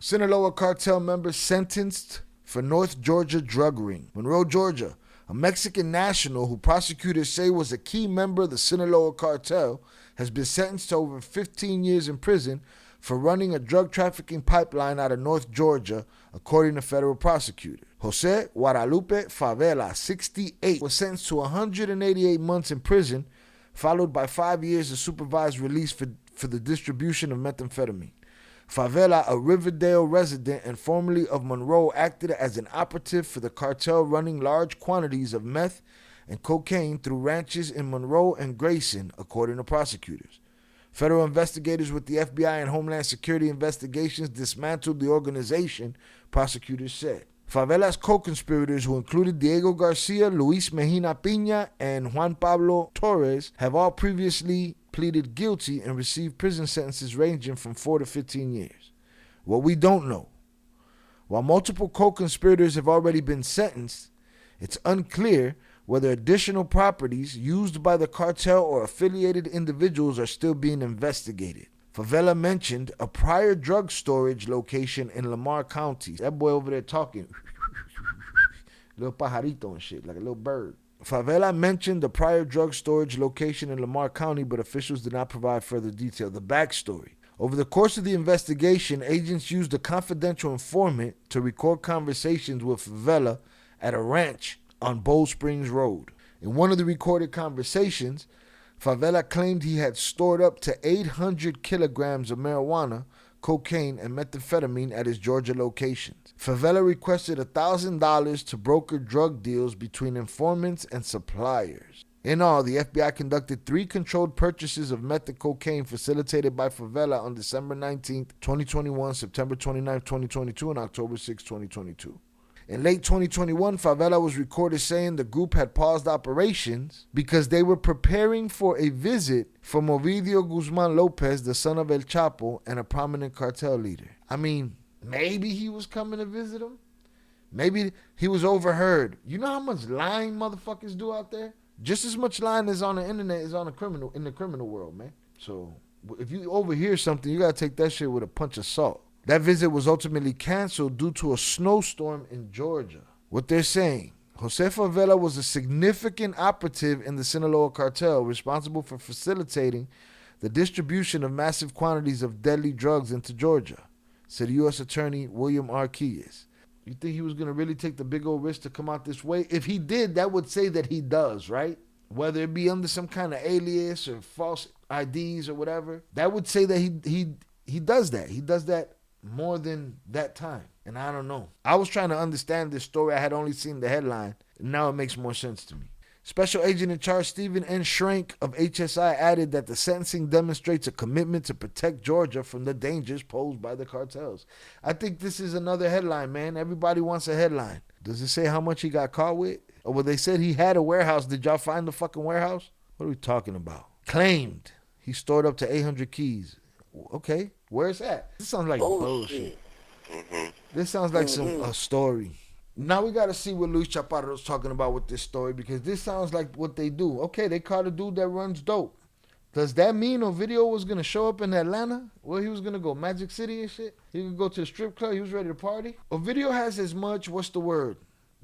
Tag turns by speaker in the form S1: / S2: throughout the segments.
S1: Sinaloa cartel member sentenced for North Georgia drug ring. Monroe, Georgia. A Mexican national who prosecutors say was a key member of the Sinaloa cartel has been sentenced to over 15 years in prison for running a drug trafficking pipeline out of North Georgia, according to federal prosecutors. Jose Guadalupe Favela, 68, was sentenced to 188 months in prison, followed by 5 years of supervised release for the distribution of methamphetamine. Favela, a Riverdale resident and formerly of Monroe, acted as an operative for the cartel, running large quantities of meth and cocaine through ranches in Monroe and Grayson, according to prosecutors. Federal investigators with the FBI and Homeland Security investigations dismantled the organization, prosecutors said. Favela's co-conspirators, who included Diego Garcia, Luis Mejina Piña, and Juan Pablo Torres, have all previously pleaded guilty and received prison sentences ranging from 4 to 15 years. What we don't know, while multiple co-conspirators have already been sentenced, it's unclear whether additional properties used by the cartel or affiliated individuals are still being investigated. Favela mentioned a prior drug storage location in Lamar County. That boy over there talking, little pajarito and shit, like a little bird. Favela mentioned the prior drug storage location in Lamar County, but officials did not provide further detail. The backstory. Over the course of the investigation, agents used a confidential informant to record conversations with Favela at a ranch on Bowl Springs Road. In one of the recorded conversations, Favela claimed he had stored up to 800 kilograms of marijuana, cocaine, and methamphetamine at his Georgia locations. Favela requested $1,000 to broker drug deals between informants and suppliers. In all, the FBI conducted 3 controlled purchases of meth and cocaine facilitated by Favela on December 19, 2021, September 29, 2022, and October 6, 2022. In late 2021, Favela was recorded saying the group had paused operations because they were preparing for a visit from Ovidio Guzman Lopez, the son of El Chapo, and a prominent cartel leader. I mean, maybe he was coming to visit him. Maybe he was overheard. You know how much lying motherfuckers do out there? Just as much lying as on the internet is on in the criminal world, man. So if you overhear something, you gotta take that shit with a punch of salt. That visit was ultimately canceled due to a snowstorm in Georgia. What they're saying, Jose Favela was a significant operative in the Sinaloa cartel, responsible for facilitating the distribution of massive quantities of deadly drugs into Georgia, said U.S. Attorney William R. Keyes. You think he was going to really take the big old risk to come out this way? If he did, that would say that he does, right? Whether it be under some kind of alias or false IDs or whatever, that would say that he does that. He does that more than that time. And I don't know. I was trying to understand this story. I had only seen the headline. And now it makes more sense to me. Special Agent in Charge Stephen N. Schrank of HSI added that the sentencing demonstrates a commitment to protect Georgia from the dangers posed by the cartels. I think this is another headline, man. Everybody wants a headline. Does it say how much he got caught with? Or well, they said he had a warehouse. Did y'all find the fucking warehouse? What are we talking about? Claimed he stored up to 800 keys. Okay, where's that? This sounds like bullshit. This sounds like a story. Now we got to see what Luis Chaparro's talking about with this story, because this sounds like what they do. Okay, they caught a dude that runs dope. Does that mean Ovidio was going to show up in Atlanta? Where he was going to go? Magic City and shit? He could go to the strip club. He was ready to party. Ovidio has as much,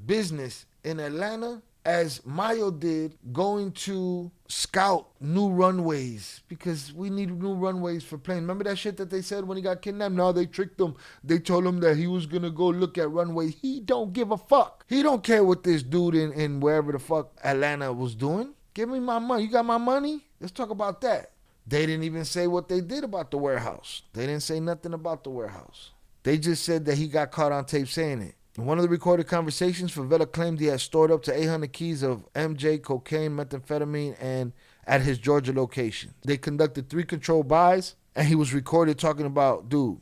S1: business in Atlanta as Mayo did going to scout new runways, because we need new runways for planes. Remember that shit that they said when he got kidnapped? No, they tricked him. They told him that he was going to go look at runways. He don't give a fuck. He don't care what this dude in wherever the fuck Atlanta was doing. Give me my money. You got my money? Let's talk about that. They didn't even say what they did about the warehouse. They didn't say nothing about the warehouse. They just said that he got caught on tape saying it. In one of the recorded conversations, Favela claimed he had stored up to 800 keys of MJ, cocaine, methamphetamine, and at his Georgia location. They conducted 3 controlled buys, and he was recorded talking about, dude,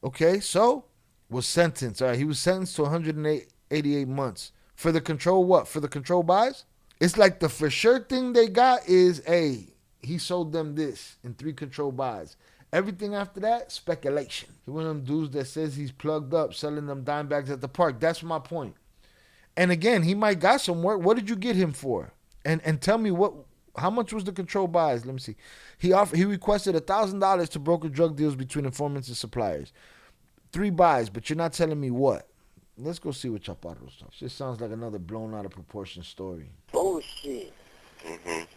S1: okay, so, was sentenced. All right, he was sentenced to 188 months. For the control what? For the control buys? It's like the for sure thing they got is, hey, he sold them this in 3 controlled buys. Everything after that, speculation. He one of them dudes that says he's plugged up selling them dime bags at the park. That's my point. And again, he might got some work. What did you get him for? And tell me how much was the control buys? Let me see. He requested $1,000 to broker drug deals between informants and suppliers. 3 buys, but you're not telling me what. Let's go see what Chaparro's talking. This sounds like another blown out of proportion story.
S2: Bullshit.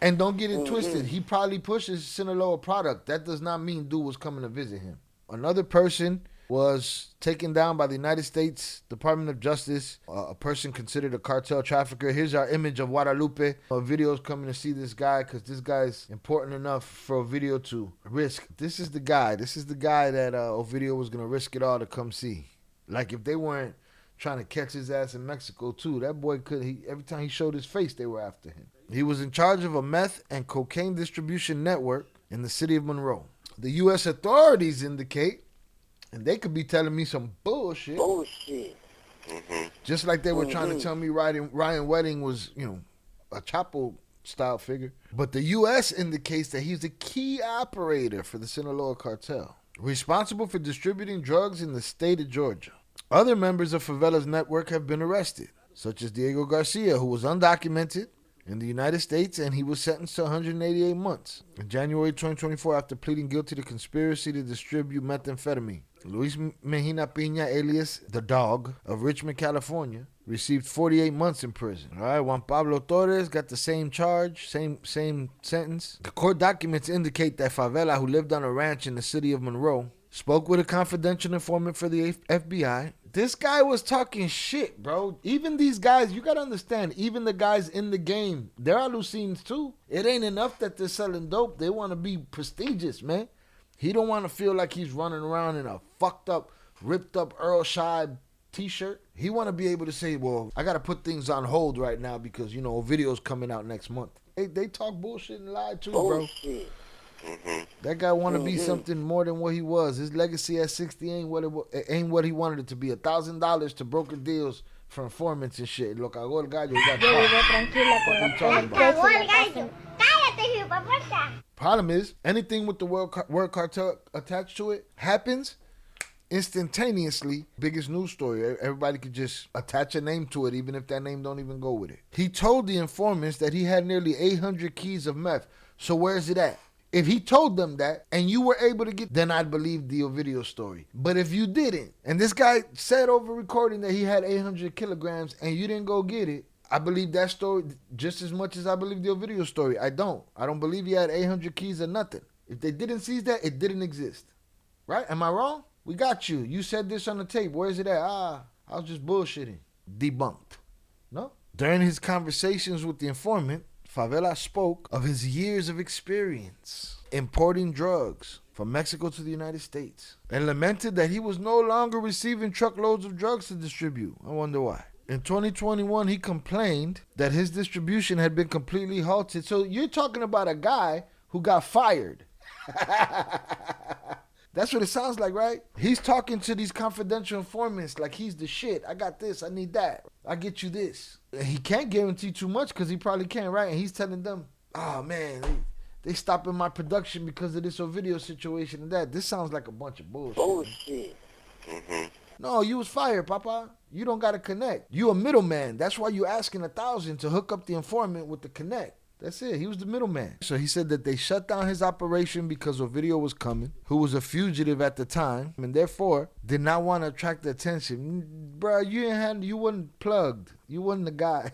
S1: And don't get it twisted. He probably pushes Sinaloa product. That does not mean dude was coming to visit him. Another person was taken down by the United States Department of Justice, a person considered a cartel trafficker. Here's our image of Guadalupe. Ovidio's coming to see this guy because this guy is important enough for Ovidio to risk. This is the guy. This is the guy that Ovidio was going to risk it all to come see. Like if they weren't trying to catch his ass in Mexico too, that boy every time he showed his face, they were after him. He was in charge of a meth and cocaine distribution network in the city of Monroe. The U.S. authorities indicate, and they could be telling me some bullshit.
S2: Bullshit.
S1: Just like they were trying to tell me Ryan Wedding was, a Chapo style figure. But the U.S. indicates that he's a key operator for the Sinaloa cartel, responsible for distributing drugs in the state of Georgia. Other members of Favela's network have been arrested, such as Diego Garcia, who was undocumented in the United States, and he was sentenced to 188 months in January 2024 after pleading guilty to conspiracy to distribute methamphetamine. Luis Mejina Pina, alias The Dog, of Richmond, California, received 48 months in prison. All right, Juan Pablo Torres got the same charge, same sentence. The court documents indicate that Favela, who lived on a ranch in the city of Monroe, spoke with a confidential informant for the FBI. This guy was talking shit, bro. Even these guys, you gotta understand, even the guys in the game, they're hallucines too. It ain't enough that they're selling dope. They want to be prestigious, man. He don't want to feel like he's running around in a fucked up, ripped up Earl Scheib t-shirt. He want to be able to say, well, I got to put things on hold right now because, Ovidio's coming out next month. They talk bullshit and lie too, bro. That guy want to be something more than what he was. His legacy at 60 ain't what he wanted it to be. $1,000 to broker deals for informants and shit. Lo cagó el gallo. He got caught. Problem is, anything with the word cartel attached to it happens instantaneously. Biggest news story. Everybody could just attach a name to it, even if that name don't even go with it. He told the informants that he had nearly 800 keys of meth. So where's it at? If he told them that and you were able to get, then I'd believe the Ovidio story. But if you didn't, and this guy said over recording that he had 800 kilograms and you didn't go get it, I believe that story just as much as I believe the Ovidio story. I don't believe he had 800 keys or nothing. If they didn't seize that, it didn't exist. Right? Am I wrong? We got you. You said this on the tape. Where's it at? I was just bullshitting. Debunked. No? During his conversations with the informant, Favela spoke of his years of experience importing drugs from Mexico to the United States and lamented that he was no longer receiving truckloads of drugs to distribute. I wonder why. In 2021, he complained that his distribution had been completely halted. So you're talking about a guy who got fired. That's what it sounds like, right? He's talking to these confidential informants like he's the shit. I got this. I need that. I get you this. He can't guarantee too much because he probably can't, right? And he's telling them, oh, man, they stopping my production because of this Ovidio situation and that. This sounds like a bunch of bullshit. No, you was fired, Papa. You don't got to connect. You a middleman. That's why you asking $1,000 to hook up the informant with the connect. That's it. He was the middleman. So he said that they shut down his operation because Ovidio was coming, who was a fugitive at the time, and therefore did not want to attract the attention. Bro, you wasn't plugged. You wasn't the guy.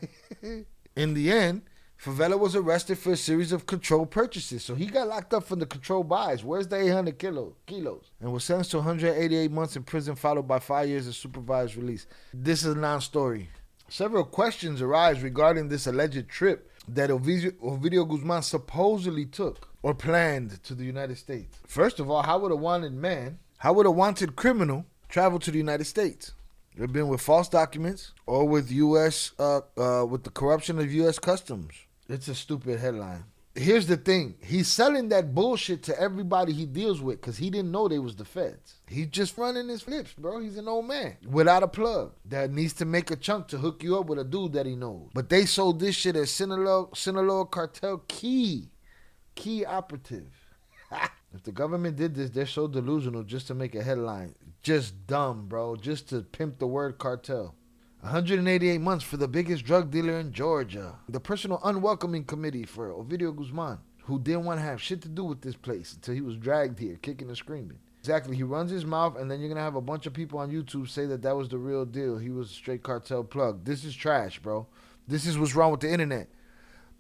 S1: In the end, Favela was arrested for a series of controlled purchases. So he got locked up for the controlled buys. Where's the 800 kilos? And was sentenced to 188 months in prison, followed by 5 years of supervised release. This is a non-story. Several questions arise regarding this alleged trip that Ovidio Guzman supposedly took or planned to the United States. First of all, how would a wanted criminal travel to the United States? They've been with false documents or with with the corruption of U.S. Customs. It's a stupid headline. Here's the thing. He's selling that bullshit to everybody he deals with because he didn't know they was the feds. He's just running his flips, bro. He's an old man without a plug that needs to make a chunk to hook you up with a dude that he knows. But they sold this shit as Sinaloa cartel key operative. If the government did this, they're so delusional just to make a headline. Just dumb, bro. Just to pimp the word cartel. 188 months for the biggest drug dealer in Georgia. The personal unwelcoming committee for Ovidio Guzman, who didn't want to have shit to do with this place until he was dragged here, kicking and screaming. Exactly. He runs his mouth, and then you're going to have a bunch of people on YouTube say that that was the real deal. He was a straight cartel plug. This is trash, bro. This is what's wrong with the internet.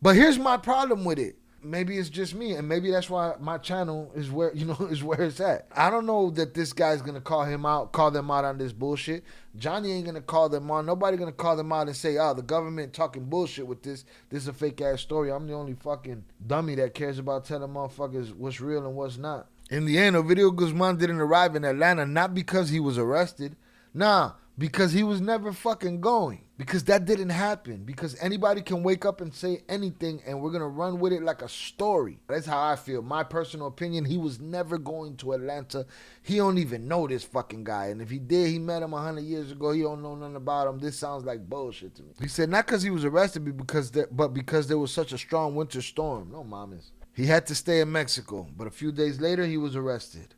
S1: But here's my problem with it. Maybe it's just me, and maybe that's why my channel is where, is where it's at. I don't know that this guy's gonna call them out on this bullshit. Johnny ain't gonna call them on. Nobody gonna call them out and say, the government talking bullshit with this. This is a fake ass story. I'm the only fucking dummy that cares about telling motherfuckers what's real and what's not. In the end, Ovidio Guzman didn't arrive in Atlanta, not because he was arrested. Nah, because he was never fucking going. Because that didn't happen. Because anybody can wake up and say anything, and we're going to run with it like a story. That's how I feel. My personal opinion, he was never going to Atlanta. He don't even know this fucking guy. And if he did, he met him 100 years ago. He don't know nothing about him. This sounds like bullshit to me. He said not because he was arrested, but because there was such a strong winter storm. No mames. He had to stay in Mexico. But a few days later, he was arrested.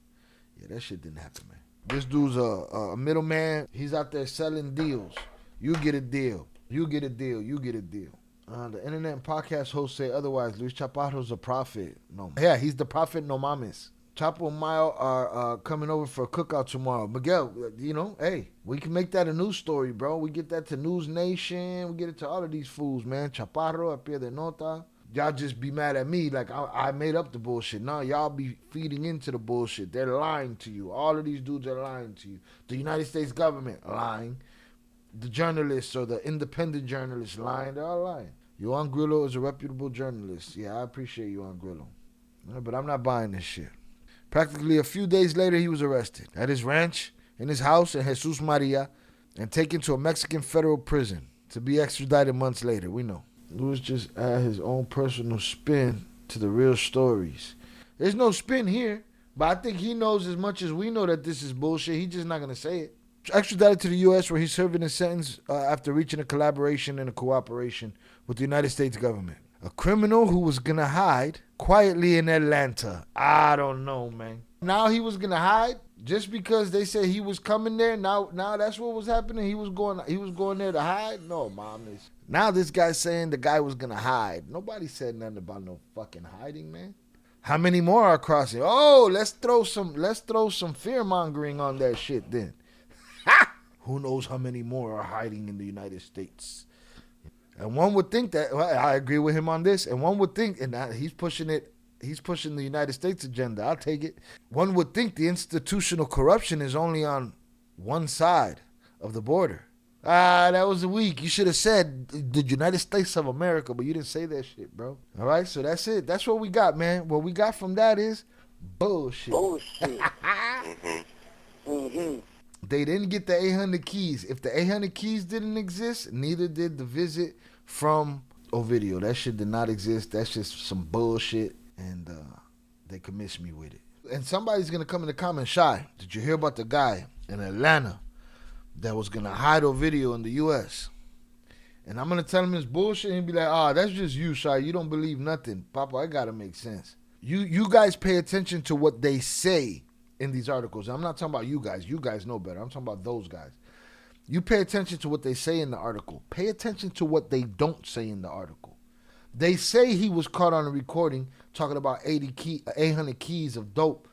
S1: Yeah, that shit didn't happen, man. This dude's a middleman. He's out there selling deals. You get a deal. You get a deal. You get a deal. The internet and podcast hosts say otherwise. Luis Chaparro's a prophet. No. Yeah, he's the prophet, no mames. Chapo and Mayo are coming over for a cookout tomorrow. Miguel, hey, we can make that a news story, bro. We get that to News Nation. We get it to all of these fools, man. Chaparro, a pie de nota. Y'all just be mad at me like I made up the bullshit. No, y'all be feeding into the bullshit. They're lying to you. All of these dudes are lying to you. The United States government lying. The journalists or the independent journalists lying. They're all lying. Juan Grillo is a reputable journalist. Yeah, I appreciate Juan Grillo. But I'm not buying this shit. Practically a few days later, he was arrested at his ranch, in his house in Jesus Maria, and taken to a Mexican federal prison to be extradited months later. We know. Luis just add his own personal spin to the real stories. There's no spin here, but I think he knows as much as we know that this is bullshit. He's just not going to say it. Extradited to the U.S. where he's serving his sentence after reaching a collaboration and a cooperation with the United States government. A criminal who was going to hide quietly in Atlanta. I don't know, man. Now he was going to hide just because they said he was coming there. Now that's what was happening. He was going there to hide. No, mom. Now this guy's saying the guy was going to hide. Nobody said nothing about no fucking hiding, man. How many more are crossing? Oh, let's throw some fear mongering on that shit then. Who knows how many more are hiding in the United States? And one would think that, I agree with him on this, and one would think, and he's pushing the United States agenda. I'll take it. One would think the institutional corruption is only on one side of the border. That was weak. You should have said the United States of America, but you didn't say that shit, bro. All right, so that's it. That's what we got, man. What we got from that is bullshit. Bullshit. They didn't get the 800 keys. If the 800 keys didn't exist, neither did the visit from Ovidio. That shit did not exist. That's just some bullshit, and they can miss me with it. And somebody's going to come in the comments, Shy, did you hear about the guy in Atlanta that was going to hide Ovidio in the U.S.? And I'm going to tell him it's bullshit, and he'll be like, that's just you, Shy. You don't believe nothing. Papa, it got to make sense. You guys pay attention to what they say in these articles. I'm not talking about you guys. You guys know better. I'm talking about those guys. You pay attention to what they say in the article. Pay attention to what they don't say in the article. They say he was caught on a recording talking about 800 keys of dope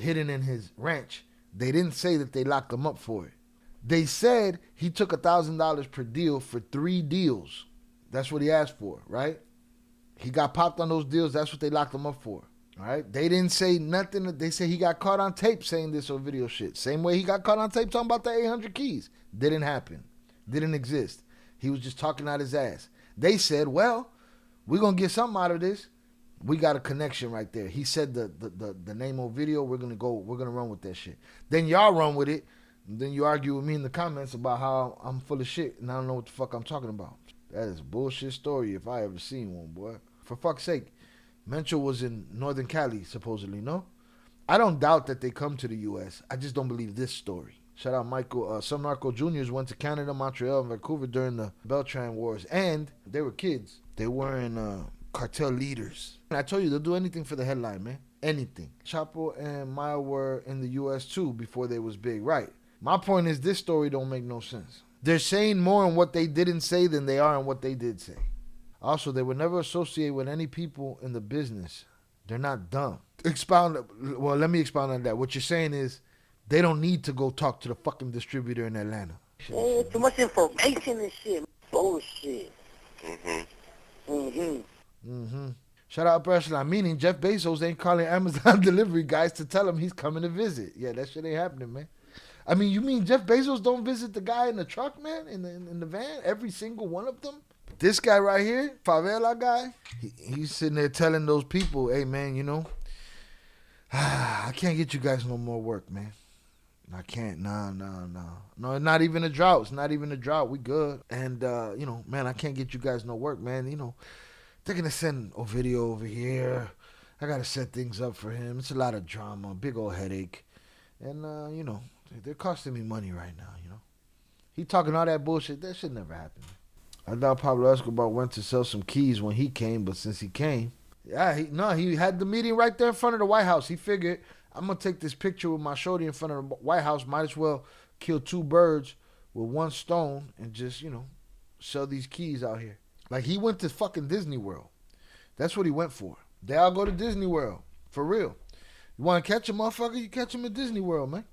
S1: hidden in his ranch. They didn't say that they locked him up for it. They said he took $1,000 per deal for 3 deals. That's what he asked for, right? He got popped on those deals. That's what they locked him up for. All right, they didn't say nothing. They say he got caught on tape saying this or video shit. Same way he got caught on tape talking about the 800 keys. Didn't happen. Didn't exist. He was just talking out his ass. They said, well, we're going to get something out of this. We got a connection right there. He said the name Ovidio. We're going to run with that shit. Then y'all run with it. And then you argue with me in the comments about how I'm full of shit and I don't know what the fuck I'm talking about. That is a bullshit story if I ever seen one, boy. For fuck's sake. Mencho was in Northern Cali, supposedly, no? I don't doubt that they come to the U.S. I just don't believe this story. Shout out Michael. Some narco juniors went to Canada, Montreal, and Vancouver during the Beltran Wars. And they were kids. They weren't cartel leaders. And I told you, they'll do anything for the headline, man. Anything. Chapo and Maya were in the U.S. too before they was big. Right. My point is this story don't make no sense. They're saying more in what they didn't say than they are in what they did say. Also, they would never associate with any people in the business. They're not dumb. Well, let me expound on that. What you're saying is they don't need to go talk to the fucking distributor in Atlanta.
S2: Yeah, too much information and shit. Bullshit.
S1: Shout out Ursula. Meaning Jeff Bezos ain't calling Amazon delivery guys to tell him he's coming to visit. Yeah, that shit ain't happening, man. I mean, you mean Jeff Bezos don't visit the guy in the truck, man, in the van? Every single one of them? But this guy right here, favela guy, he's sitting there telling those people, hey, man, you know, I can't get you guys no more work, man. I can't. No. No, not even a drought. It's not even a drought. We good. And, you know, man, I can't get you guys no work, man. You know, they're going to send Ovidio over here. I got to set things up for him. It's a lot of drama, big old headache. And, you know, they're costing me money right now, you know. He talking all that bullshit. That shit never happened. I thought Pablo Escobar went to sell some keys when he came, but since he came, yeah, he had the meeting right there in front of the White House. He figured, I'm going to take this picture with my shorty in front of the White House. Might as well kill two birds with one stone and just, you know, sell these keys out here. Like, he went to fucking Disney World. That's what he went for. They all go to Disney World. For real. You want to catch a motherfucker, you catch him at Disney World, man.